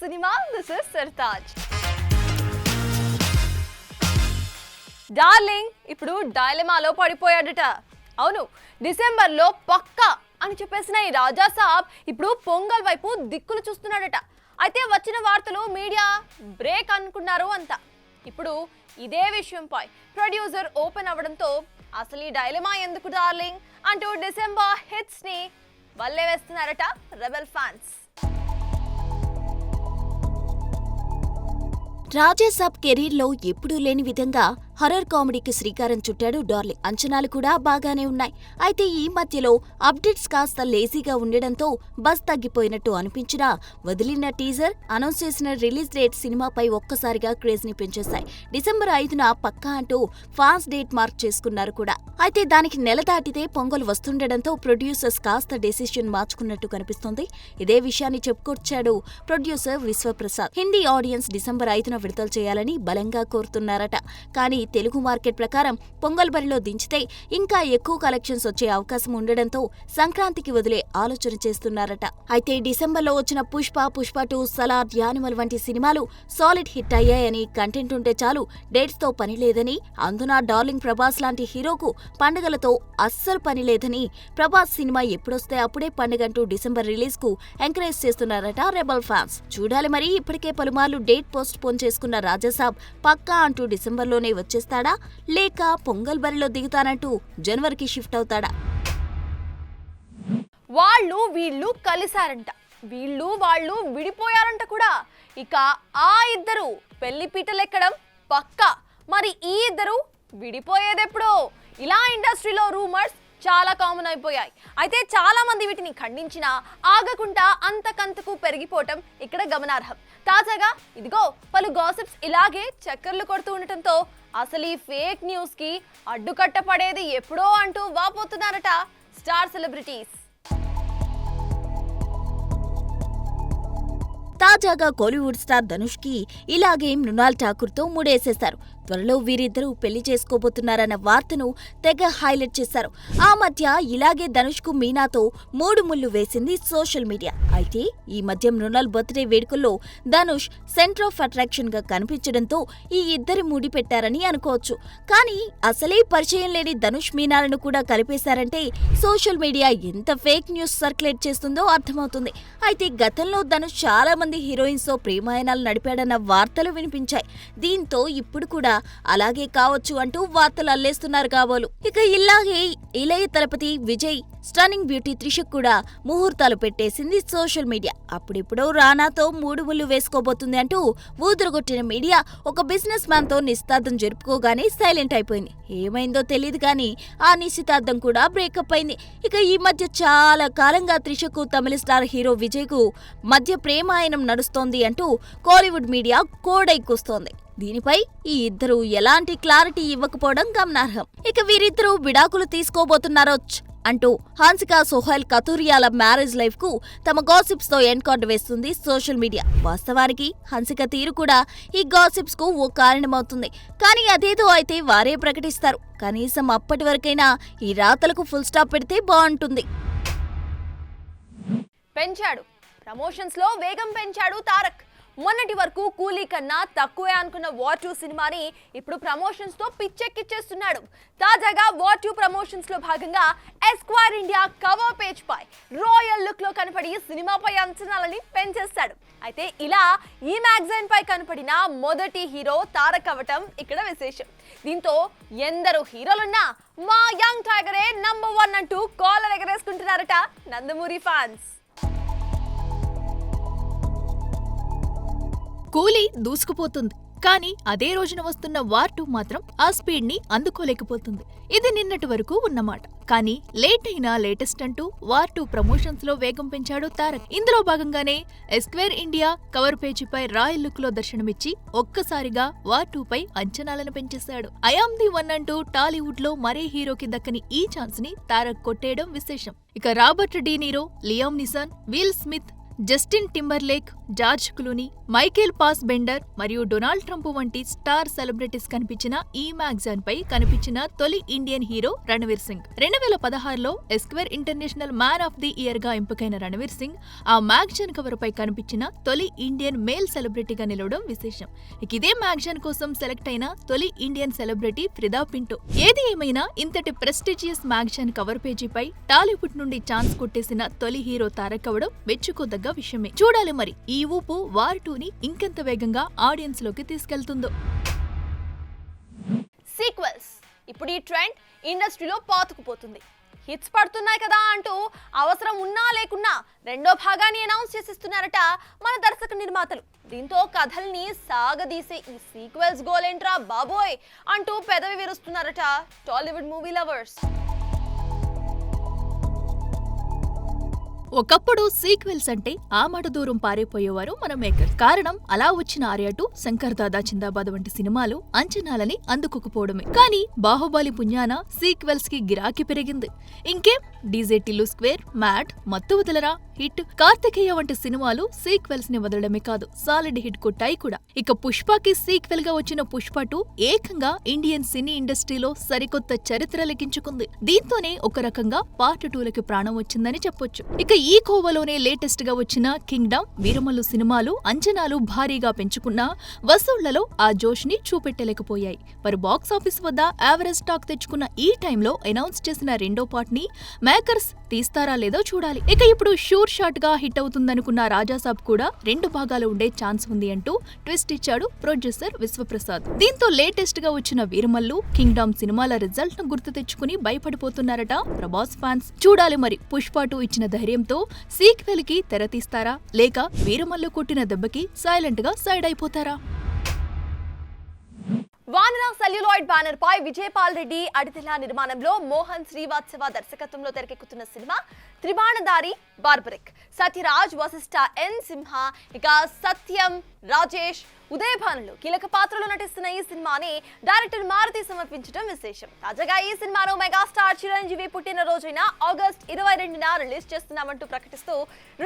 cinema. This is Sartaj. Darling ఇప్పుడు డైలమాలో పడిపోయాడట. అవును, డిసెంబర్లో పక్కా అని చెప్పేసిన ఈ రాజా సాబ్ ఇప్పుడు పొంగల్ వైపు దిక్కులు చూస్తున్నాడట. అయితే వచ్చిన వార్తలు మీడియా బ్రేక్ అనుకున్నారు అంతా. ఇప్పుడు ఇదే విషయంపై ప్రొడ్యూసర్ ఓపెన్ అవ్వడంతో అసలు ఈ డైలమా ఎందుకు డార్లింగ్ అంటూ డిసెంబర్ హిట్స్ ని వల్లే వేస్తున్నారట రెబెల్ ఫ్యాన్స్. రాజా సాబ్ కెరీర్లో ఎప్పుడూ లేని విధంగా హర్రర్ కామెడీకి శ్రీకారం చుట్టాడు డార్లింగ్. అంచనాలు కూడా బాగానే ఉన్నాయి. అయితే ఈ మధ్యలో అప్డేట్స్ కాస్త లేజీగా ఉండడంతో బజ్ తగ్గిపోయినట్టు అనిపించినా వదిలిన టీజర్, అనౌన్స్ చేసిన రిలీజ్ డేట్ సినిమాపై ఒక్కసారిగా క్రేజ్ ని పెంచేశాయి. డిసెంబర్ 5న పక్కా అంటూ ఫాన్స్ డేట్ మార్క్ చేసుకున్నారు కూడా. అయితే దానికి నెల దాటితే పొంగల్ వస్తుండడంతో ప్రొడ్యూసర్స్ కాస్త డెసిషన్ మార్చుకున్నట్టు కనిపిస్తోంది. ఇదే విషయాన్ని చెప్పుకొచ్చాడు producer Vishwaprasad. Hindi audience December 5న విడుదల చేయాలని బలంగా కోరుతున్నారట. కానీ తెలుగు మార్కెట్ ప్రకారం పొంగల్ బరిలో దించితే ఇంకా ఎక్కువ కలెక్షన్స్ వచ్చే అవకాశం ఉండడంతో సంక్రాంతికి వదిలే ఆలోచన చేస్తున్నారట. అయితే డిసెంబర్లో వచ్చిన పుష్ప 2, సలార్, యానిమల్ వంటి సినిమాలు సాలిడ్ హిట్ అయ్యాయని, కంటెంట్ ఉంటే చాలు, డేట్స్ తో పని లేదని, అందున డార్లింగ్ ప్రభాస్ లాంటి హీరోకు పండుగలతో అస్సలు పని లేదని, ప్రభాస్ సినిమా ఎప్పుడొస్తే అప్పుడే పండుగంటూ డిసెంబర్ రిలీజ్ కు ఎంకరేజ్ చేస్తున్నారట రెబల్ ఫ్యాన్స్. చూడాలి మరి. ఇప్పటికే పలుమార్లు డేట్ పోస్ట్ పోన్ చేసుకున్న రాజాసాబ్ పక్కా అంటూ డిసెంబర్లోనే వచ్చేస్తాడా, లేక పొంగల్ బరిలో దిగుతానంటూ జనవరికి షిఫ్ట్ అవుతాడా? వాళ్ళు వీళ్ళు కలిశారంట, వాళ్ళు విడిపోయారంట కూడా. ఇక ఆ ఇద్దరు పెళ్లి పీటలెక్కడం పక్కా. మరి ఈ ఇద్దరు విడిపోయేదెప్పుడో? ఇలా ఇండస్ట్రీలో రూమర్స్ చాలా కామన్ అయిపోయాయి. అయితే చాలా మంది వీటిని ఖండించినా ఆగకుండా అంతకంతకు పెరిగిపోవటం ఇక్కడ గమనార్హం. తాజాగా ఇదిగో పలు గాసిప్స్ ఇలాగే చక్కర్లు కొడుతూ ఉండటంతో అసలు ఈ ఫేక్ న్యూస్ కి అడ్డుకట్ట పడేది ఎప్పుడో అంటూ వాపోతున్నారట స్టార్ సెలబ్రిటీస్. తాజాగా కోలీవుడ్ స్టార్ ధనుష్ కి ఇలాగే మృణాల్ ఠాకూర్ తో ముడేసేశారు. త్వరలో వీరిద్దరూ పెళ్లి చేసుకోబోతున్నారన్న వార్తను తెగ హైలైట్ చేశారు. ఆ మధ్య ఇలాగే ధనుష్ కు మీనాతో 3 ముళ్ళు వేసింది సోషల్ మీడియా. అయితే ఈ మధ్య మృణాల్ బర్త్డే వేడుకల్లో ధనుష్ సెంటర్ ఆఫ్ అట్రాక్షన్ గా కనిపించడంతో ఈ ఇద్దరు ముడి పెట్టారని అనుకోవచ్చు. కానీ అసలే పరిచయం లేని ధనుష్ మీనాలను కూడా కలిపేశారంటే సోషల్ మీడియా ఎంత ఫేక్ న్యూస్ సర్క్యులేట్ చేస్తుందో అర్థమవుతుంది. అయితే గతంలో ధనుష్ చాలా మంది హీరోయిన్స్ తో ప్రేమాయణాలు నడిపాడన్న వార్తలు వినిపించాయి. దీంతో ఇప్పుడు కూడా అలాగే కావచ్చు అంటూ వార్తలు అల్లేస్తున్నారు కాబోలు. ఇక ఇలాగే ఇళయ తలపతి విజయ్, స్టన్నింగ్ బ్యూటీ త్రిషకు కూడా ముహూర్తాలు పెట్టేసింది సోషల్ మీడియా. అప్పుడిప్పుడు రానాతో 3 ముళ్ళు వేసుకోబోతుంది అంటూ ఊదురుగొట్టిన మీడియా ఒక బిజినెస్ మ్యాన్ తో నిశ్చితార్థం జరుపుకోగానే సైలెంట్ అయిపోయింది. ఏమైందో తెలియదు కానీ ఆ నిశ్చితార్థం కూడా బ్రేకప్ అయింది. ఇక ఈ మధ్య చాలా కాలంగా త్రిషకు తమిళ స్టార్ హీరో విజయ్ కు మధ్య ప్రేమాయణం నడుస్తోంది అంటూ కోలీవుడ్ మీడియా కోడైకొస్తోంది. దీనిపై ఈ ఇద్దరు ఎలాంటి క్లారిటీ ఇవ్వకపోవడం గమనార్హం. ఇక వీరిద్దరూ విడాకులు తీసుకోబోతున్నారో అంటూ హన్సిక సోహెల్ కతూరియాల మ్యారేజ్ లైఫ్ కు తమ గాసిప్స్ తో ఎండ్ కార్డు వేస్తుంది సోషల్ మీడియా. వాస్తవానికి హన్సిక తీరు కూడా ఈ గాసిప్స్ కు ఓ కారణమవుతుంది. కానీ అదేదో అయితే వారే ప్రకటిస్తారు. కనీసం అప్పటి వరకైనా ఈ రాతలకు ఫుల్ స్టాప్ పెడితే బాగుంటుంది. పెంచాడు ప్రమోషన్స్ లో వేగం పెంచాడు తారక్. మొన్నటి వరకు కూలీ కన్నా తక్కువే అనుకున్న వార్ 2 సినిమాని ఇప్పుడు ప్రమోషన్స్ తో పిచ్చెక్కిచ్చేస్తున్నాడు. తాజాగా వార్ 2 ప్రమోషన్స్ లో భాగంగా ఎస్క్వైర్ ఇండియా కవర్ పేజ్ పై రాయల్ లుక్ లో కనపడి సినిమాపై అంచనాలని పెంచేస్తాడు. అయితే ఇలా ఈ మ్యాగజైన్ పై కనపడిన మొదటి హీరో తారక్ అవ్వటం ఇక్కడ విశేషం. దీంతో ఎందరో హీరోలున్నా మా యంగ్ టైగరే నంబర్ 1 అంటూ కాలర్ ఎగరేసుకుంటున్నారట నందమూరి ఫ్యాన్స్. కూలీ దూసుకుపోతుంది, కానీ అదే రోజున వస్తున్న వార్ 2 మాత్రం ఆ స్పీడ్ ని అందుకోలేకపోతుంది. ఇది నిన్నటి వరకు ఉన్నమాట. కానీ లేట్ అయినా లేటెస్ట్ అంటూ వార్ 2 ప్రమోషన్స్ లో వేగం పెంచాడు తారక్. ఇందులో భాగంగానే ఎస్క్వేర్ ఇండియా కవర్ పేజీపై రాయల్ లుక్ లో దర్శనమిచ్చి ఒక్కసారిగా వార్ 2 పై అంచనాలను పెంచేశాడు. ఐఆమ్ ది వన్ అంటూ టాలీవుడ్ లో మరే హీరోకి దక్కని ఈ ఛాన్స్ ని తారక్ కొట్టేయడం విశేషం. ఇక Robert De Niro, Liam Neeson, Will Smith, Justin Timberlake, George Clooney, Michael Fassbender మరియు డొనాల్డ్ ట్రంప్ వంటి స్టార్ సెలబ్రిటీస్ కనిపించిన ఈ మ్యాగజైన్ పై కనిపించిన తొలి ఇండియన్ హీరో రణవీర్ సింగ్. 2016లో Esquire International Man of the Year గా ఎంపికైన రణవీర్ సింగ్ ఆ మ్యాగజైన్ కవర్ పై కనిపించిన తొలి ఇండియన్ మేల్ సెలబ్రిటీగా నిలవడం విశేషం. ఇదే మ్యాగజైన్ కోసం సెలెక్ట్ అయిన తొలి ఇండియన్ సెలబ్రిటీ ఫ్రిదా పింటో. ఏది ఏమైనా ఇంతటి ప్రెస్టీజియస్ మ్యాగజైన్ కవర్ పేజీపై టాలీవుడ్ నుండి ఛాన్స్ కొట్టేసిన తొలి హీరో తారక్ అవడం మెచ్చుకోదగ్గ విషయమే. చూడాలి మరి ఈ ఊపు వార్ 2ని ఇంకెంత వేగంగా ఆడియన్స్ లోకి తీసుకెళ్తుందో. సీక్వెల్స్ ఇప్పుడు ఈ ట్రెండ్ ఇండస్ట్రీలో పాతుకుపోతుంది. హిట్స్ పడుతున్నాయి కదా అంటూ అవసరం ఉన్నా లేకున్నా రెండో భాగాన్ని అనౌన్స్ చేసిస్తున్నారట మన దర్శక నిర్మాతలు. దీంతో కథల్ని సాగదీసే ఈ సీక్వెల్స్ గోలేంట్రా బాబోయ్ అంటూ పెదవి విరుస్తున్నారట టాలీవుడ్ మూవీ లవర్స్. ఒకప్పుడు సీక్వెల్స్ అంటే ఆ మాట దూరం పారిపోయేవారు మన మేకర్. కారణం అలా వచ్చిన ఆర్య 2, శంకర్ దాదా జిందాబాద్ వంటి సినిమాలు అంచనాలని అందుకోకపోవడమే. కానీ బాహుబలి పుణ్యాన సీక్వెల్స్ కి గిరాకీ పెరిగింది. ఇంకేం డీజే టిల్లు స్క్వేర్, మ్యాడ్, మత్తు వదలరా, హిట్, కార్తికేయ వంటి సినిమాలు సీక్వెల్స్ ని వదలడమే కాదు సాలిడ్ హిట్ కొట్టాయి కూడా. ఇక పుష్పకి సీక్వెల్ గా వచ్చిన పుష్ప 2 ఏకంగా ఇండియన్ సినీ ఇండస్ట్రీలో సరికొత్త చరిత్ర లిఖించుకుంది. దీంతోనే ఒక రకంగా పార్ట్ 2లకి ప్రాణం వచ్చిందని చెప్పొచ్చు. ఇక ఈ కోవలోనే లేటెస్ట్ గా వచ్చిన కింగ్డమ్, వీరమల్లు సినిమాలు అంచనాలు భారీగా పెంచుకున్నా వసూళ్లలో ఆ జోష్ ని చూపెట్టలేకపోయాయి. మరి బాక్స్ ఆఫీస్ వద్ద యావరేజ్ టాక్ తెచ్చుకున్న ఈ టైంలో అనౌన్స్ చేసిన రెండో పార్ట్ ని మేకర్స్ తీస్తారా లేదో చూడాలి. ఇక ఇప్పుడు షూర్ షాట్ గా హిట్ అవుతుందనుకున్న రాజాసాబ్ కూడా 2 భాగాలు ఉండే ఛాన్స్ ఉంది అంటూ ట్విస్ట్ ఇచ్చాడు ప్రొడ్యూసర్ విశ్వప్రసాద్. దీంతో లేటెస్ట్ గా వచ్చిన వీరమల్లు, కింగ్డమ్ సినిమాల రిజల్ట్ ను గుర్తు తెచ్చుకుని భయపడిపోతున్నారట ప్రభాస్ ఫ్యాన్స్. చూడాలి మరి పుష్ప 2 ఇచ్చిన ధైర్యంతో సీక్వెల్ కి తెర తీస్తారా లేక వీరమల్లు కొట్టిన దెబ్బకి సైలెంట్ గా సైడ్ అయిపోతారా? వానర సెల్యులాయిడ్ బ్యానర్ పై విజయపాల్ రెడ్డి అడితిల నిర్మాణంలో మోహన్ శ్రీవాత్సవ దర్శకత్వంలో తెరకెక్కుతున్న సినిమా త్రిబాణధారి బార్బరిక్. సత్యరాజ్, వశిష్ఠ ఎన్ సింహ, ఇక సత్యం, రాజేష్, ఉదయభానులు కీలక పాత్రలో నటిస్తున్న ఈ సినిమాని డైరెక్టర్ మారుతి సమర్పించడం విశేషం. తాజాగా ఈ సినిమాను మెగాస్టార్ చిరంజీవి పుట్టినరోజైన ఆగస్ట్ 22న రిలీజ్ చేస్తున్నామంటూ ప్రకటిస్తూ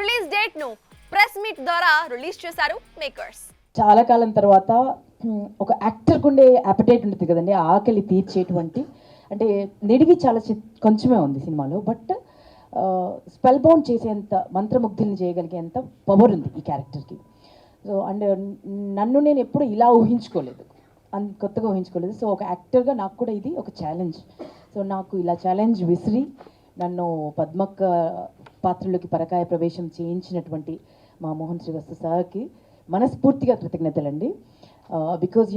రిలీజ్ డేట్ ను ప్రెస్ మీట్ ద్వారా రిలీజ్ చేశారు మేకర్స్. చాలా కాలం తర్వాత ఒక యాక్టర్కి ఉండే అపటైట్ ఉంటుంది కదండి, ఆకలి తీర్చేటువంటి, అంటే నిడివి చాలా కొంచెమే ఉంది సినిమాలో. బట్ స్పెల్ బౌండ్ చేసేంత, మంత్రముగ్ధుల్ని చేయగలిగేంత పవర్ ఉంది ఈ క్యారెక్టర్కి. సో అండ్ నన్ను నేను ఎప్పుడు ఇలా ఊహించుకోలేదు, కొత్తగా ఊహించుకోలేదు. సో ఒక యాక్టర్గా నాకు కూడా ఇది ఒక ఛాలెంజ్. సో నాకు ఇలా ఛాలెంజ్ విసిరి నన్ను పద్మక్క పాత్రలోకి పరకాయ ప్రవేశం చేయించినటువంటి మా మోహన్ శ్రీవాస్తవ సార్కి మనస్ఫూర్తిగా కృతజ్ఞతలండి. బికాజ్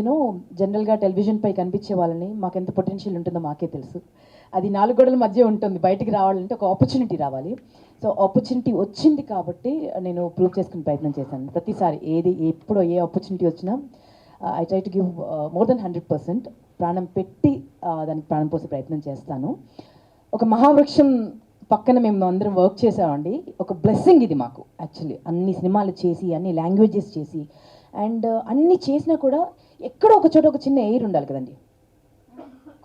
జనరల్గా టెలివిజన్పై కనిపించే వాళ్ళని మాకు ఎంత పొటెన్షియల్ ఉంటుందో మాకే తెలుసు. అది 4 గోడల మధ్య ఉంటుంది, బయటికి రావాలంటే ఒక ఆపర్చునిటీ రావాలి. సో ఆపర్చునిటీ వచ్చింది కాబట్టి నేను ప్రూవ్ చేసుకునే ప్రయత్నం చేశాను. ప్రతిసారి ఎప్పుడో ఏ ఆపర్చునిటీ వచ్చినా I try to give more than 100%. ప్రాణం పెట్టి దానికి ప్రాణం పోసే ప్రయత్నం చేస్తాను. ఒక మహావృక్షం పక్కన మేము అందరం వర్క్ చేసామండి. ఒక బ్లెస్సింగ్ ఇది మాకు యాక్చువల్లీ. అన్ని సినిమాలు చేసి, అన్ని లాంగ్వేజెస్ చేసి, అండ్ అన్ని చేసినా కూడా ఎక్కడో ఒక చోట ఒక చిన్న ఎయిర్ ఉండాలి కదండి,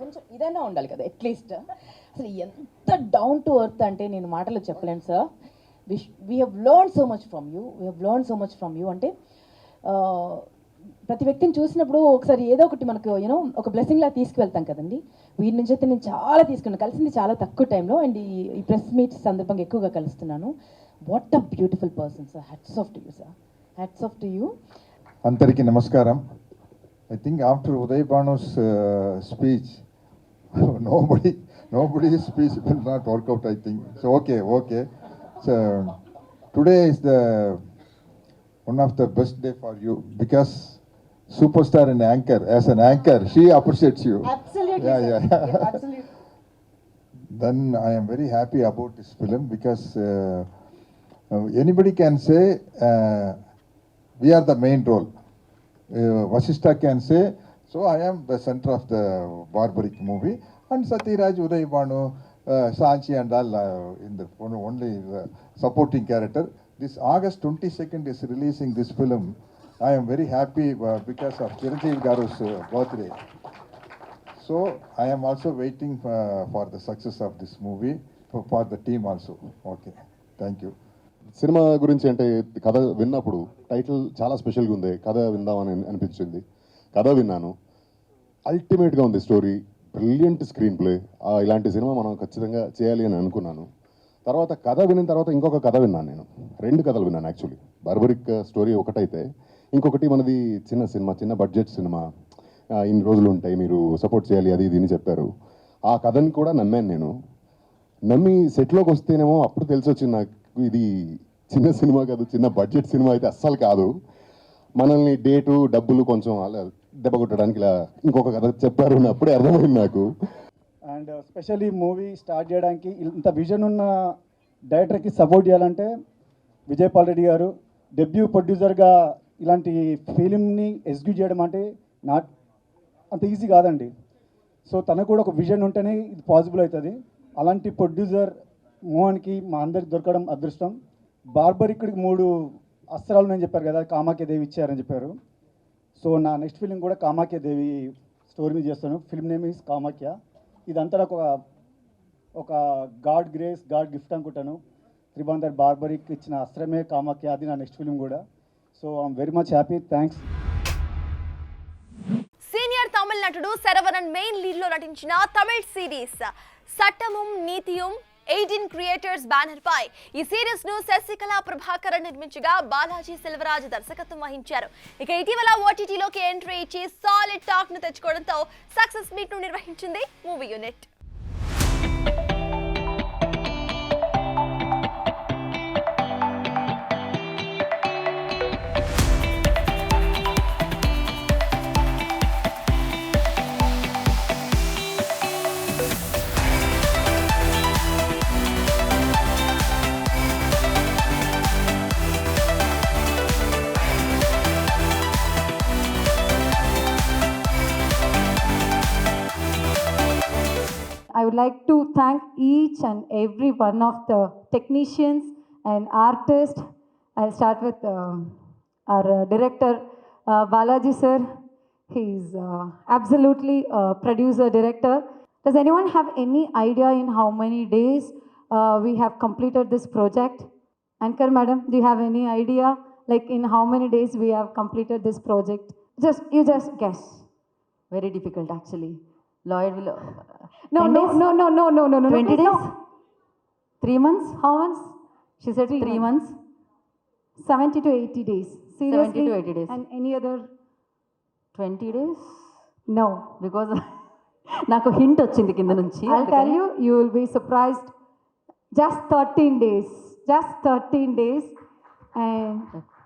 కొంచెం ఇదైనా ఉండాలి కదా అట్లీస్ట్. అసలు ఎంత డౌన్ టు ఎర్త్ అంటే నేను మాటలో చెప్పలేను sir. We have learn so much from you. అంటే ప్రతి వ్యక్తిని చూసినప్పుడు ఒకసారి ఏదో ఒకటి మనకు ఒక బ్లెస్సింగ్ లా తీసుకువెళ్తాం కదండి. వీరి నుంచి అయితే నేను చాలా తీసుకున్నాను, కలిసింది చాలా తక్కువ టైంలో. అండ్ ఈ ప్రెస్ మీట్ సందర్భంగా ఎక్కువగా కలుస్తున్నాను. What a beautiful person sir. Hats off to you sir, hats off to you. అందరికీ నమస్కారం. I think after Uday Bhanu's speech, nobody's speech will not work out, I think. So okay. So today is one of the best day for you because superstar and anchor, as an anchor, she appreciates you. Absolutely. Yeah. Absolutely. Then I am very happy about this film because anybody can say we are the main role. Vasishtha can say, so I am the center of the Barbaric movie, and Satyaraj, Uday Bhanu, Sanchi and all in the only supporting character. This August 22nd is releasing this film. I am very happy because of Chiranjeevi Garu's birthday. So I am also waiting for the success of this movie for the team also. Okay, thank you. Cinema గురించి అంటే కథ విన్నప్పుడు title చాలా స్పెషల్గా ఉంది, కథ విందామని అనిపించింది. కథ విన్నాను, అల్టిమేట్గా ఉంది స్టోరీ, బ్రిలియంట్ స్క్రీన్ ప్లే. ఇలాంటి సినిమా మనం ఖచ్చితంగా చేయాలి అని అనుకున్నాను. తర్వాత కథ విన్న తర్వాత ఇంకొక కథ విన్నాను, నేను 2 కథలు విన్నాను యాక్చువల్లీ. బార్బరిక్ స్టోరీ ఒకటైతే ఇంకొకటి మనది చిన్న సినిమా, చిన్న బడ్జెట్ సినిమా, ఇన్ని రోజులు ఉంటాయి మీరు సపోర్ట్ చేయాలి అది ఇది అని చెప్పారు. ఆ కథని కూడా నమ్మాను నేను. నమ్మి సెట్లోకి వస్తేనేమో అప్పుడు తెలిసి వచ్చింది నాకు, ఇది చిన్న సినిమా కాదు, చిన్న బడ్జెట్ సినిమా అయితే అస్సలు కాదు. మనల్ని డేటు డబ్బులు కొంచెం అలా దెబ్బ కొట్టడానికి ఇలా ఇంకొక కథ చెప్పారు, అప్పుడే అర్థమైంది నాకు. అండ్ స్పెషల్లీ మూవీ స్టార్ట్ చేయడానికి ఇంత విజన్ ఉన్న డైరెక్టర్కి సపోర్ట్ చేయాలంటే విజయపాల్ రెడ్డి గారు డెబ్యూ ప్రొడ్యూసర్గా ఇలాంటి ఫిలింని ఎగ్జిక్యూట్ చేయడం అంటే నాట్ అంత ఈజీ కాదండి. సో తనకు కూడా ఒక విజన్ ఉంటేనే ఇది పాసిబుల్ అవుతుంది. అలాంటి ప్రొడ్యూసర్ మోహన్కి మా అందరికి దొరకడం అదృష్టం. బార్బరిక్కి 3 అస్త్రాలు నేను చెప్పారు కదా, కామాఖ్యదేవి ఇచ్చారని చెప్పారు. సో నా నెక్స్ట్ ఫిలిం కూడా కామాఖ్యదేవి స్టోరీ మీద చేస్తాను. Film name is Kamakhya. ఇదంతా నాకు ఒక గాడ్ గ్రేస్, గాడ్ గిఫ్ట్ అనుకుంటాను. త్రిబందర్ బార్బరిక్ ఇచ్చిన అస్త్రమే కామాఖ్య, అది నా నెక్స్ట్ ఫిలిం కూడా. So I'm very much happy. Thanks. Senior తమిళ నటుడు శరవణన్ మెయిన్ లీడ్ లో నటించిన తమిళ series Sattamum Neethiyum 18 creators banner పై ఈ సిరీస్ ను శశికళ ప్రభాకరన్ నిర్మించగా బాలాజీ సెల్వరాజ్ దర్శకత్వం వహించారు. ఇక ఇటీవల ఓటీటీలోకి ఎంట్రీ ఇచ్చి సాలిడ్ టాక్ ను తెచ్చుకోవడంతో సక్సెస్ మీట్ ను నిర్వహించింది movie unit. I would like to thank each and every one of the technicians and artists. I'll start with our director, Balaji sir. He's absolutely a producer director. Does anyone have any idea in how many days we have completed this project? Anchor madam, do you have any idea like in how many days we have completed this project? You just guess. Very difficult actually. Lloyd will. No. 20 days? 3 months? How months? She said 3 months. 70 to 80 days. Seriously? 70 to 80 days. And any other? 20 days? No. Because నాకు hint వచ్చింది కింద నుంచి. I'll tell you, you will be surprised. Just 13 days. Just 13 days. And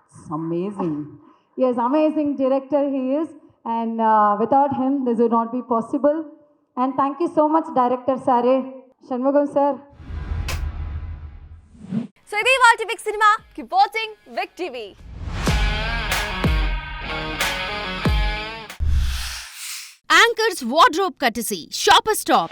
It's amazing. yes, amazing director he is. And without him, this would not be possible. And thank you so much, Director Sare. Shanmugam sir. So ఇది వాటి big cinema. Keep watching Big TV. Anchor's wardrobe courtesy, Shopper Stop.